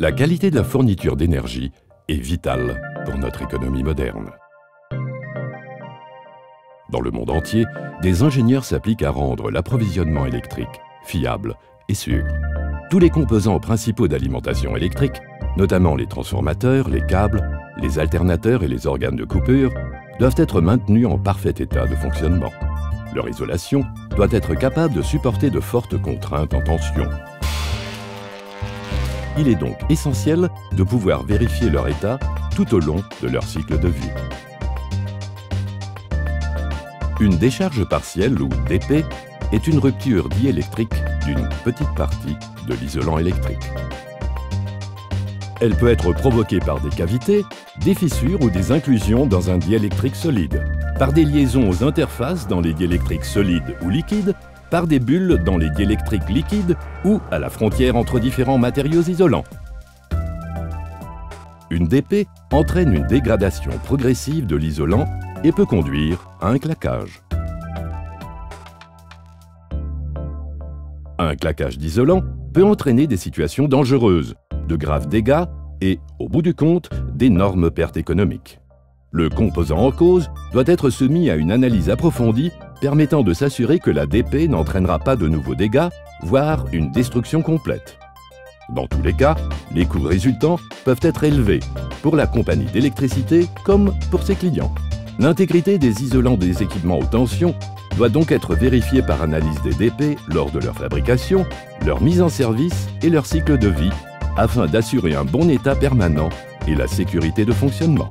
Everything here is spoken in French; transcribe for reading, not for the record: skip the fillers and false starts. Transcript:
La qualité de la fourniture d'énergie est vitale pour notre économie moderne. Dans le monde entier, des ingénieurs s'appliquent à rendre l'approvisionnement électrique fiable et sûr. Tous les composants principaux d'alimentation électrique, notamment les transformateurs, les câbles, les alternateurs et les organes de coupure, doivent être maintenus en parfait état de fonctionnement. Leur isolation doit être capable de supporter de fortes contraintes en tension. Il est donc essentiel de pouvoir vérifier leur état tout au long de leur cycle de vie. Une décharge partielle, ou DP, est une rupture diélectrique d'une petite partie de l'isolant électrique. Elle peut être provoquée par des cavités, des fissures ou des inclusions dans un diélectrique solide, par des liaisons aux interfaces dans les diélectriques solides ou liquides, par des bulles dans les diélectriques liquides ou à la frontière entre différents matériaux isolants. Une DP entraîne une dégradation progressive de l'isolant et peut conduire à un claquage. Un claquage d'isolant peut entraîner des situations dangereuses, de graves dégâts et, au bout du compte, d'énormes pertes économiques. Le composant en cause doit être soumis à une analyse approfondie permettant de s'assurer que la DP n'entraînera pas de nouveaux dégâts, voire une destruction complète. Dans tous les cas, les coûts résultants peuvent être élevés, pour la compagnie d'électricité comme pour ses clients. L'intégrité des isolants des équipements haute tension doit donc être vérifiée par analyse des DP lors de leur fabrication, leur mise en service et leur cycle de vie, afin d'assurer un bon état permanent et la sécurité de fonctionnement.